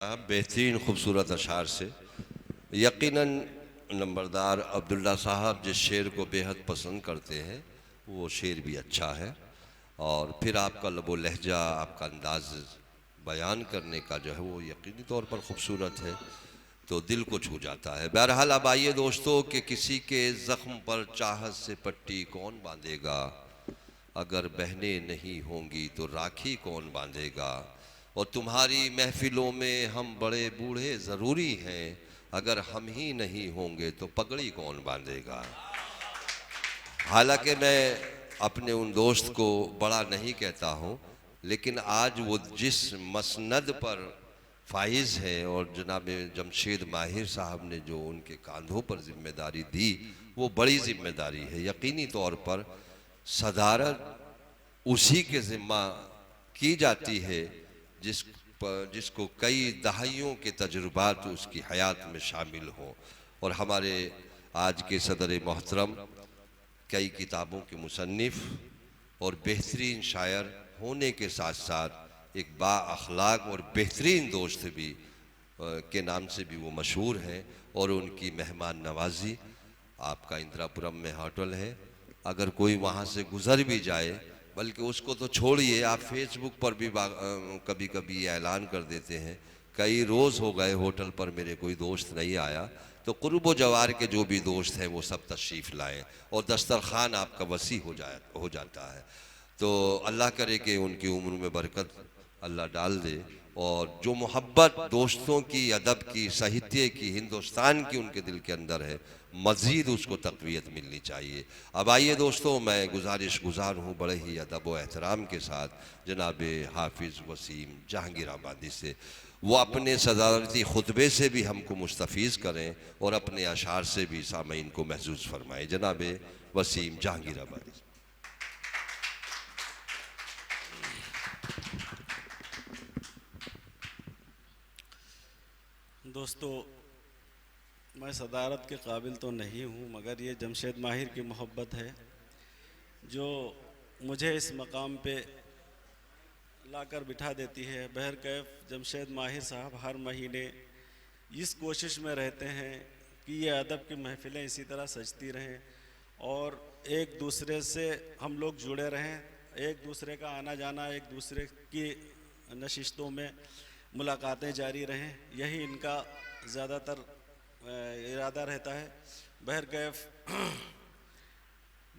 बेहतरीन खूबसूरत अशार से यकीनन नंबरदार अब्दुल्ला साहब जिस शेर को बेहद पसंद करते हैं वो शेर भी अच्छा है। और फिर आपका लबो लहजा, आपका अंदाज बयान करने का जो है वो यकीनी तौर पर खूबसूरत है, तो दिल को छू जाता है। बहरहाल अब आइए दोस्तों कि किसी के ज़ख्म पर चाहत से पट्टी कौन बांधेगा, अगर बहनें नहीं होंगी तो राखी कौन बांधेगा। और तुम्हारी महफिलों में हम बड़े बूढ़े ज़रूरी हैं, अगर हम ही नहीं होंगे तो पगड़ी कौन बांधेगा। हालांकि मैं अपने उन दोस्त को बड़ा नहीं कहता हूँ, लेकिन आज वो जिस मसनद पर फाइज है और जनाब जमशेद माहिर साहब ने जो उनके कांधों पर जिम्मेदारी दी, वो बड़ी जिम्मेदारी है। यकीनी तौर पर सदारत उसी के ज़िम्मा की जाती है जिसको कई दहाइयों के तजुर्बात उसकी हयात में शामिल हों। और हमारे आज के सदर मोहतरम कई किताबों के मुसन्निफ़ और बेहतरीन शायर होने के साथ साथ एक बा अखलाक और बेहतरीन दोस्त भी के नाम से भी वो मशहूर हैं। और उनकी मेहमान नवाजी आपका इंदिरापुरम में होटल है, अगर कोई वहाँ से गुज़र भी जाए, बल्कि उसको तो छोड़िए, आप फेसबुक पर भी कभी कभी ऐलान कर देते हैं, कई रोज़ हो गए होटल पर मेरे कोई दोस्त नहीं आया, तो कुर्ब जवार के जो भी दोस्त हैं वो सब तशरीफ़ लाएँ और दस्तरखान आपका वसी हो जाता है। तो अल्लाह करे कि उनकी उम्र में बरकत अल्लाह डाल दे, और जो मोहब्बत दोस्तों की, अदब की, साहित्य की, हिंदुस्तान की उनके दिल के अंदर है, मज़ीद उसको तक़वियत मिलनी चाहिए। अब आइए दोस्तों, मैं गुजारिश गुजार हूँ बड़े ही अदब व एहतराम के साथ जनाब हाफिज़ वसीम जहांगीराबादी से, वो अपने सदारती खुतबे से भी हमको मुस्तफ़ीज़ करें और अपने अशार से भी सामीन को महसूस फरमाएँ। जनाब वसीम जहांगीराबादी। दोस्तों, मैं सदारत के काबिल तो नहीं हूँ, मगर ये जमशेद माहिर की मोहब्बत है जो मुझे इस मकाम पे लाकर बिठा देती है। बहरकैफ जमशेद माहिर साहब हर महीने इस कोशिश में रहते हैं कि ये अदब की महफ़िलें इसी तरह सजती रहें और एक दूसरे से हम लोग जुड़े रहें, एक दूसरे का आना जाना, एक दूसरे की नशिस्तों में मुलाकातें जारी रहें, यही इनका ज़्यादातर इरादा रहता है। बहरकैफ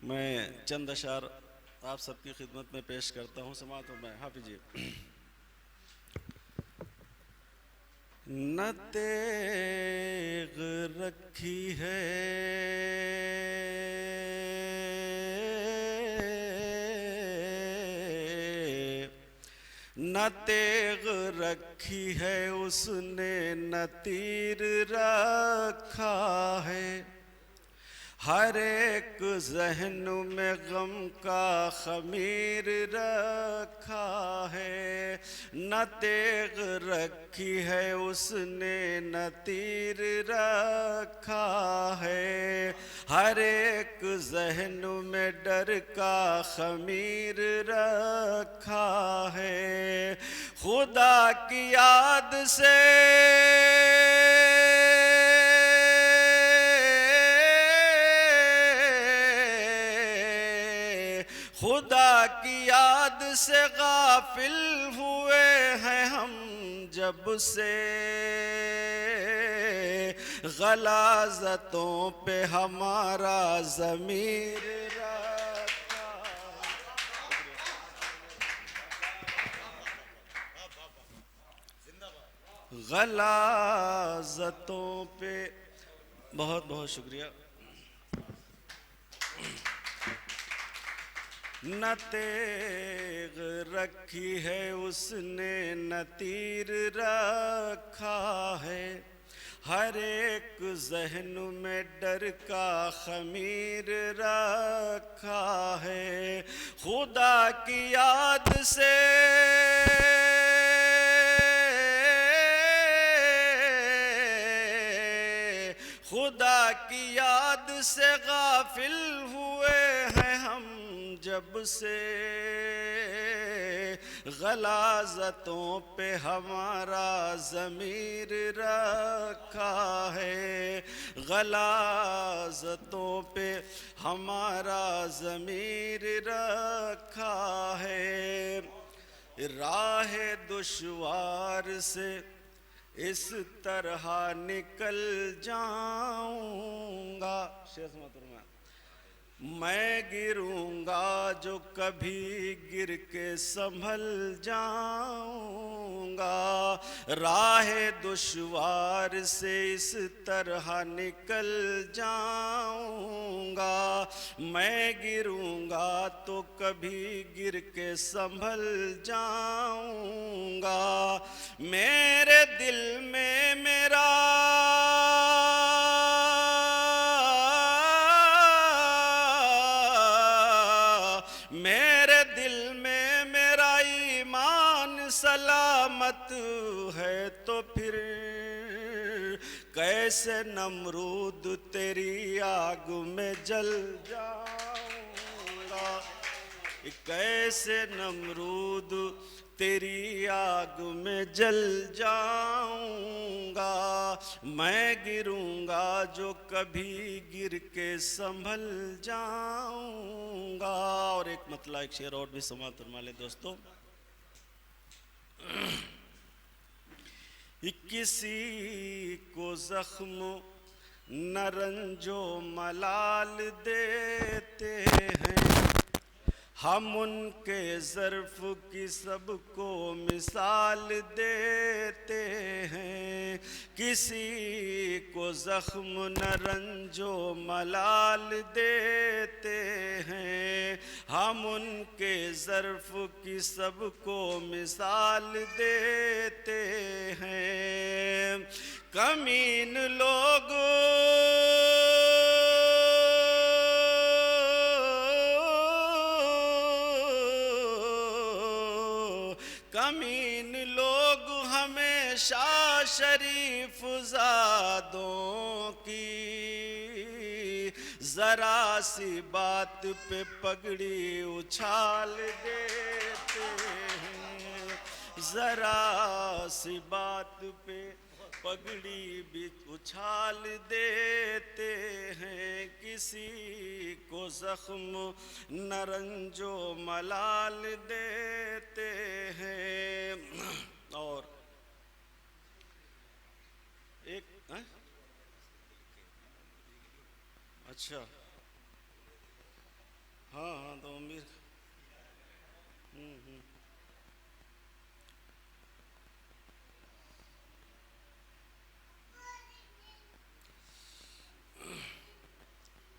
मैं चंद अशार आप सबकी खिदमत में पेश करता हूँ। समात हूँ मैं हाफिज़ जी। न तेग रखी है न तेग रखी है उसने, न तीर रखा है, हर एक ज़हन में गम का ख़मीर रखा है। न तेग रखी है उसने, न तीर रखा है, हर एक ज़हन में डर का ख़मीर रखा है। खुदा की याद से खुदा की याद से गाफिल हुए हैं हम जब से, गलाज़तों पे हमारा ज़मीर रखा। गलाज़तों पे बहुत बहुत शुक्रिया। न तेग रखी है उसने, न तीर रखा है, हर एक ज़हन में डर का ख़मीर रखा है। खुदा की याद से खुदा की याद से गाफिल हुए हैं हम जब से गलाज़तों पे हमारा ज़मीर रखा है, गलाज़तों पे हमारा ज़मीर रखा है। राह दुश्वार से इस तरह निकल जाऊंगा, शेर समातुर में मैं गिरूंगा जो कभी गिर के संभल जाऊंगा। राह दुश्वार से इस तरह निकल जाऊंगा, मैं गिरूंगा तो कभी गिर के संभल जाऊंगा। मेरे दिल में मेरा सलामत है तो फिर कैसे नमरूद तेरी आग में जल जाऊंगा, कैसे नमरूद तेरी आग में जल जाऊंगा। मैं गिरूंगा जो कभी गिर के संभल जाऊंगा। और एक मतलब एक शेर और भी समाप्त फरमा ले दोस्तों। किसी को जख्म न रंजो मलाल देते हैं, हम उनके ज़र्फ़ की सबको मिसाल देते हैं। किसी को ज़ख्म न रंजो मलाल देते हैं, हम उनके ज़र्फ़ की सबको मिसाल देते हैं। कमीन लोग कमीन लोग हमेशा शरीफ ज़ादों की ज़रा सी बात पे पगड़ी उछाल देते हैं, ज़रा सी बात पे पगड़ी भी उछाल देते हैं। किसी को ज़ख्म न रंजो मलाल देते हैं। और एक अच्छा हाँ हाँ तो अमीर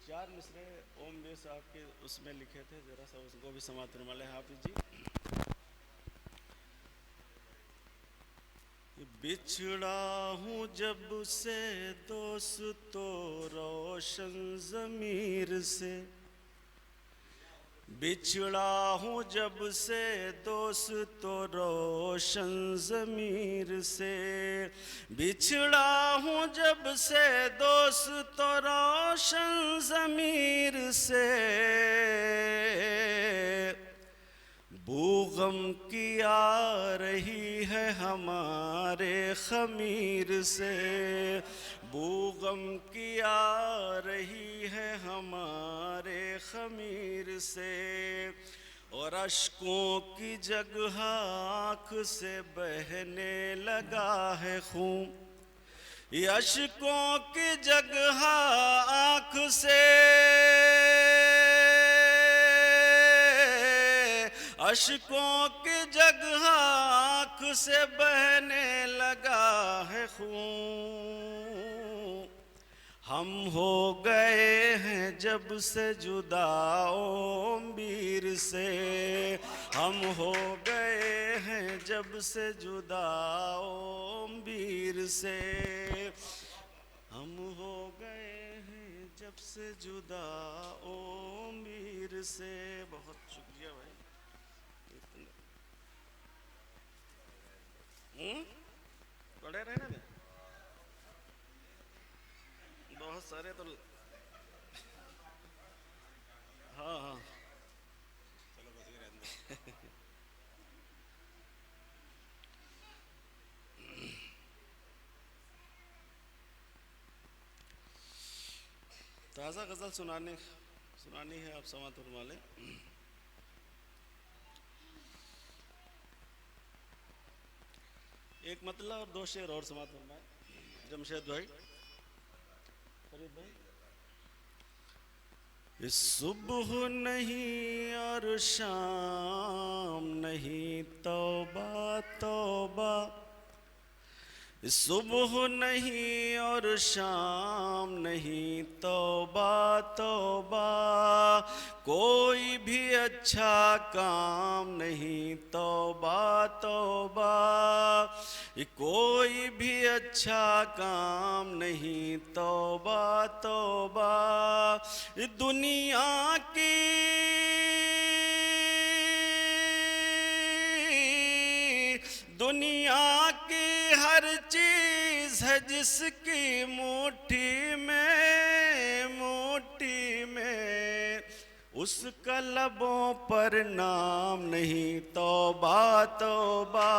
चार मिसरे ओम बे साहब के उसमें लिखे थे, जरा सा उसको भी समाप्त फरमा लें हाफिज जी। बिछड़ा हूँ जब से दोस्तों रोशन ज़मीर से, बिछड़ा हूँ जब से दोस्तों रोशन ज़मीर से, बिछड़ा हूँ जब से दोस्तों रोशन ज़मीर से। बूगम की आ रही है हमारे खमीर से, बूगम की आ रही है हमारे खमीर से। और अश्कों की जगह आँख से बहने लगा है खून, ये अश्कों की जगह आँख से, अश्कों की जगह आँख से बहने लगा है खून। हम हो गए हैं जब से जुदा ओ मीर से, हम हो गए हैं जब से जुदा ओ मीर से, हम हो गए हैं जब से जुदा ओ मीर से। बहुत शुक्रिया भाई। पढ़े रहने में बहुत सारे तो हाँ हाँ ताज़ा गज़ल सुनानी है, आप समाअत फरमा लें। एक मतलब और दो शेर और समाअत फरमाए जमशेद भाई, फरीद भाई। सुबह नहीं और शाम नहीं तौबा तौबा, सुबह नहीं और शाम नहीं तौबा तौबा, कोई भी अच्छा काम नहीं तौबा तौबा, कोई भी अच्छा काम नहीं तौबा तौबा। दुनिया की हर चीज है जिसकी मुट्ठी में उसका लबों पर नाम नहीं तौबा तौबा,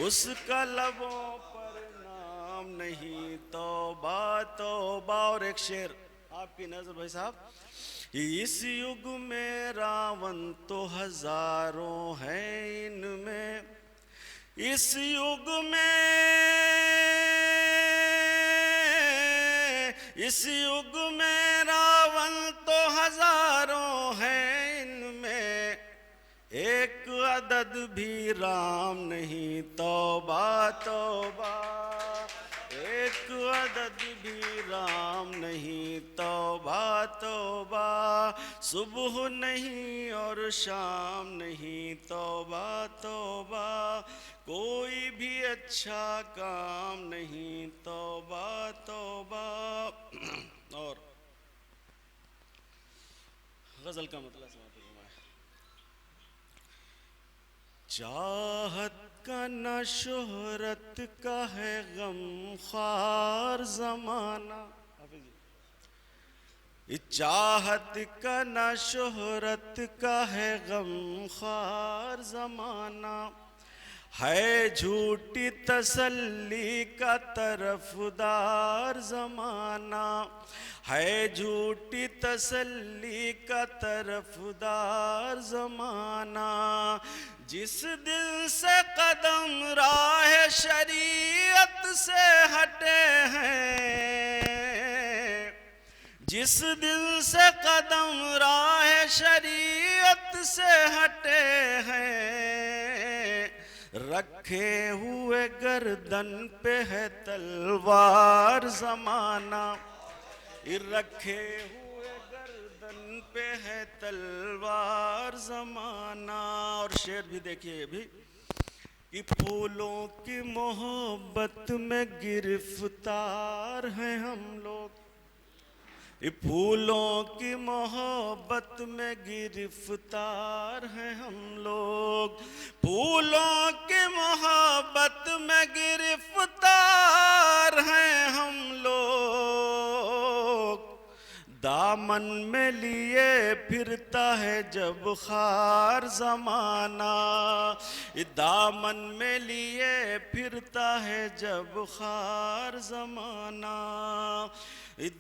उसका लबों पर नाम नहीं तौबा तौबा। और एक शेर आपकी नजर भाई साहब। इस युग में रावण तो हजारों हैं इनमें, इस युग में रावण तो हजारों हैं इनमें, एक अदद भी राम नहीं तौबा तौबा, एक अदद भी राम नहीं तौबा तौबा। सुबह नहीं और शाम नहीं तौबा तौबा, कोई भी अच्छा काम नहीं तौबा तौबा। और गजल का मतलब समझ, चाहत का न शोहरत का है गम ख्वार जमाना, चाहत का न शोहरत का है गम ख्वार जमाना, है झूठी तसल्ली का तरफदार जमाना, है झूठी तसल्ली का तरफदार जमाना। जिस दिल से कदम राह शरीयत से हटे हैं, जिस दिल से कदम राह शरीयत से हटे हैं, रखे हुए गर्दन पे है तलवार जमाना, रखे हुए गर्दन पे है तलवार जमाना। और शेर भी देखिए ये भी, कि फूलों की मोहब्बत में गिरफ्तार हैं हम लोग, फूलों की मोहब्बत में गिरफ्तार हैं हम लोग, फूलों की मोहब्बत में गिरफ्तार हैं हम लोग। दामन में लिए फिरता है जब खार जमाना, दामन में लिए फिरता है जब खार जमाना,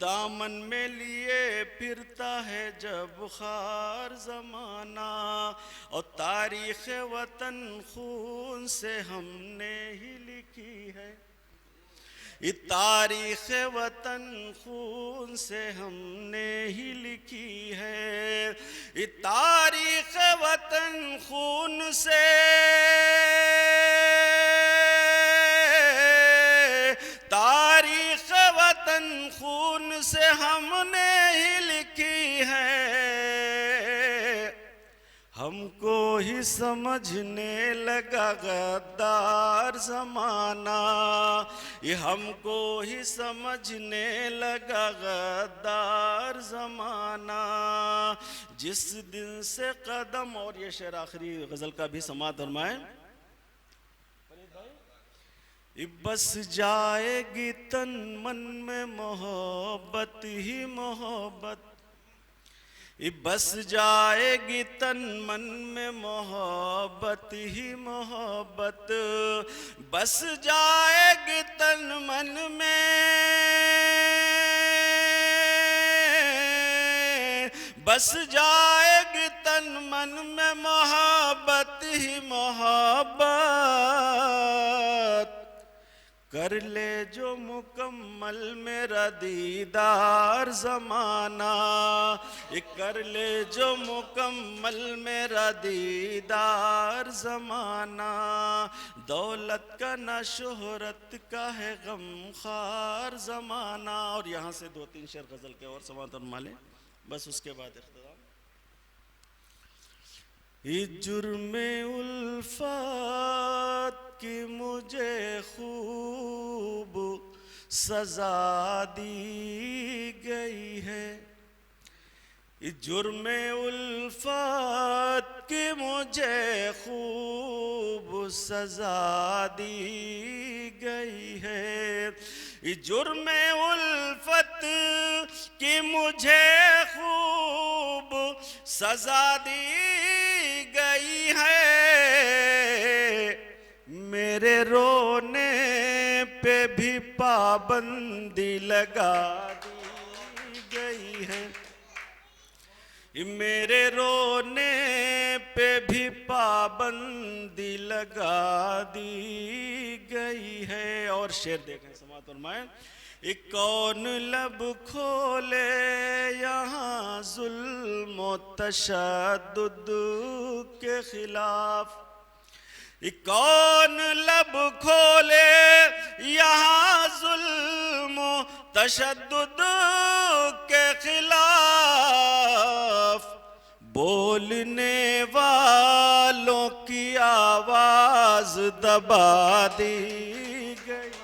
दामन में लिए फिरता है जब खार जमाना। और तारीख़ वतन खून से हमने ही लिखी है, तारीख़ वतन खून से हमने ही लिखी है, तारीख़ वतन खून से, तारीख़ वतन खून से हमने ही लिखी है। हमको ही समझने लगा गद्दार ज़माना, ये हमको ही समझने लगा गद्दार ज़माना। जिस दिन से कदम, और ये शेर आखिरी गज़ल का भी समाअत फरमाएं। बस जाएगी तन मन में मोहब्बत ही मोहब्बत, बस जाएगी तन मन में मोहब्बत ही मोहब्बत, बस जाएगी तन मन में बस जाएगी तन मन में मोहब्बत ही मोहब्बत। कर ले जो मुकम्मल मेरा दीदार ज़माना, कर ले जो मुकम्मल मेरा दीदार ज़माना। दौलत का न शोहरत का है गमखार ज़माना। और यहाँ से 2-3 शेर गज़ल के और समात और माले, बस उसके बाद इख्तिताम। जुर्मे उल्फत की मुझे खूब सजा दी गई है। जुर्मे उल्फत की मुझे खूब सजा दी गई है। जुर्मे उल्फत की मुझे खूब सजा दी गई है। मेरे रोने पे भी पाबंदी लगा दी गई है। मेरे रोने पे भी पाबंदी लगा दी गई है। और शेर देखें समात और मायन। कौन लब खोले यहाँ जुल्म व तशद्दुद के खिलाफ। कौन लब खोले यहाँ जुल्म व तशद्दुद के खिलाफ। बोलने वालों की आवाज दबा दी गई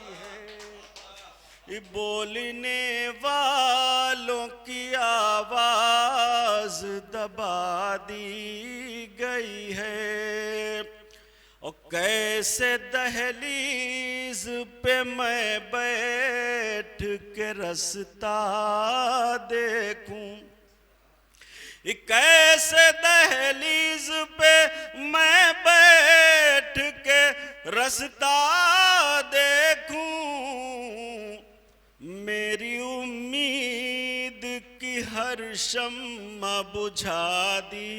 है। बोलने वालों की आवाज दबा दी गई है। और कैसे दहलीज पे मैं बैठ के रास्ता देखूं। कैसे दहलीज पे मैं बैठ के रास्ता देखूं। मेरी उम्मीद की हर शम्मा बुझा दी